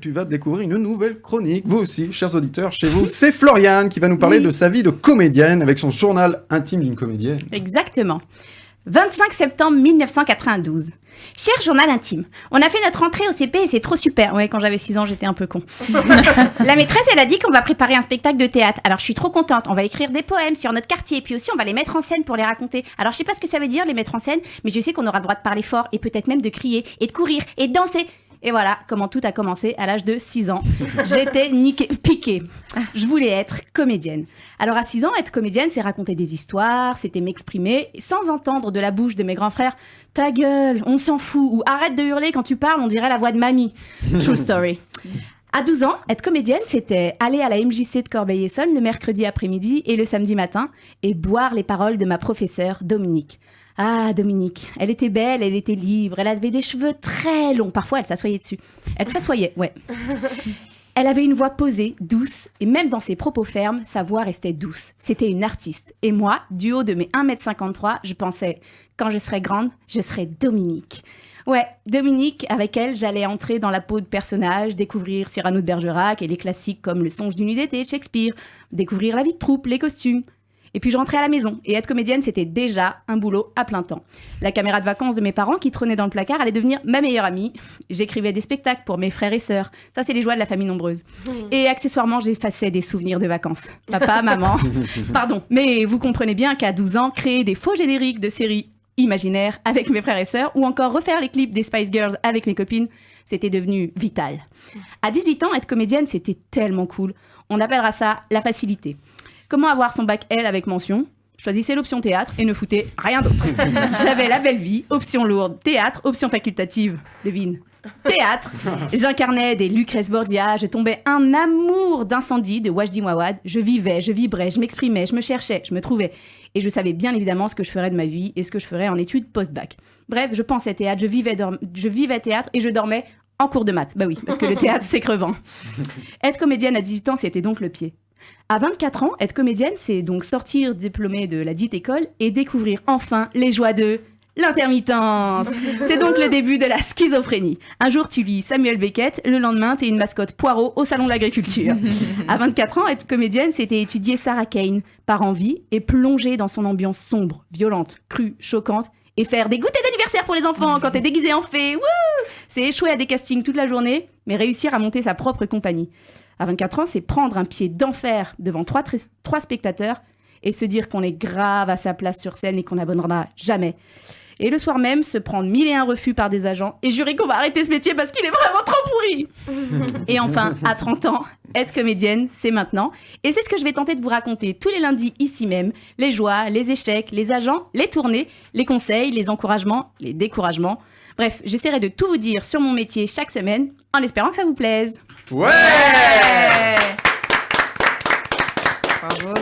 tu vas découvrir une nouvelle chronique. Vous aussi, chers auditeurs, chez vous, c'est Floriane qui va nous parler de sa vie de comédienne avec son journal intime d'une comédienne. Exactement. 25 septembre 1992. Cher journal intime, on a fait notre entrée au CP et c'est trop super. Ouais, quand j'avais 6 ans, j'étais un peu con. La maîtresse, elle a dit qu'on va préparer un spectacle de théâtre. Alors, je suis trop contente. On va écrire des poèmes sur notre quartier. Puis aussi, on va les mettre en scène pour les raconter. Alors, je sais pas ce que ça veut dire, les mettre en scène, mais je sais qu'on aura le droit de parler fort et peut-être même de crier et de courir et de danser. Et voilà comment tout a commencé à l'âge de 6 ans. J'étais piquée. Je voulais être comédienne. Alors à 6 ans, être comédienne, c'est raconter des histoires, c'était m'exprimer sans entendre de la bouche de mes grands frères « Ta gueule, on s'en fout » ou « Arrête de hurler quand tu parles, on dirait la voix de mamie ». True story. À 12 ans, être comédienne, c'était aller à la MJC de Corbeil-Essonnes le mercredi après-midi et le samedi matin et boire les paroles de ma professeure Dominique. Ah, Dominique, elle était belle, elle était libre, elle avait des cheveux très longs. Parfois, elle s'assoyait dessus. Elle s'assoyait, ouais. Elle avait une voix posée, douce, et même dans ses propos fermes, sa voix restait douce. C'était une artiste. Et moi, du haut de mes 1m53, je pensais, quand je serai grande, je serai Dominique. Ouais, Dominique, avec elle, j'allais entrer dans la peau de personnages, découvrir Cyrano de Bergerac et les classiques comme Le songe d'une nuit d'été de Shakespeare, découvrir la vie de troupe, les costumes. Et puis je rentrais à la maison, et être comédienne, c'était déjà un boulot à plein temps. La caméra de vacances de mes parents qui trônait dans le placard allait devenir ma meilleure amie. J'écrivais des spectacles pour mes frères et sœurs. Ça, c'est les joies de la famille nombreuse. Et accessoirement, j'effaçais des souvenirs de vacances. Papa, maman, pardon. Mais vous comprenez bien qu'à 12 ans, créer des faux génériques de séries imaginaires avec mes frères et sœurs, ou encore refaire les clips des Spice Girls avec mes copines, c'était devenu vital. À 18 ans, être comédienne, c'était tellement cool. On appellera ça la facilité. Comment avoir son bac L avec mention ? Choisissez l'option théâtre et ne foutez rien d'autre. J'avais la belle vie, option lourde, théâtre, option facultative, devine. Théâtre, j'incarnais des Lucrèce Borgia, je tombais un amour d'incendie de Wajdi Mouawad, je vivais, je vibrais, je m'exprimais, je me cherchais, je me trouvais. Et je savais bien évidemment ce que je ferais de ma vie et ce que je ferais en études post-bac. Bref, je pensais théâtre, je vivais théâtre et je dormais en cours de maths. Bah oui, parce que le théâtre, c'est crevant. Être comédienne à 18 ans, c'était donc le pied. À 24 ans, être comédienne, c'est donc sortir diplômée de la dite école et découvrir enfin les joies de l'intermittence. C'est donc le début de la schizophrénie. Un jour, tu lis Samuel Beckett, le lendemain, t'es une mascotte poireau au salon de l'agriculture. À 24 ans, être comédienne, c'était étudier Sarah Kane par envie et plonger dans son ambiance sombre, violente, crue, choquante et faire des goûters d'anniversaire pour les enfants quand t'es déguisé en fée. Wouh ! C'est échouer à des castings toute la journée, mais réussir à monter sa propre compagnie. À 24 ans, c'est prendre un pied d'enfer devant trois spectateurs et se dire qu'on est grave à sa place sur scène et qu'on n'abandonnera jamais. Et le soir même, se prendre 1001 refus par des agents et jurer qu'on va arrêter ce métier parce qu'il est vraiment trop pourri. Et enfin, à 30 ans, être comédienne, c'est maintenant. Et c'est ce que je vais tenter de vous raconter tous les lundis ici même. Les joies, les échecs, les agents, les tournées, les conseils, les encouragements, les découragements. Bref, j'essaierai de tout vous dire sur mon métier chaque semaine en espérant que ça vous plaise. Ouais. Bravo.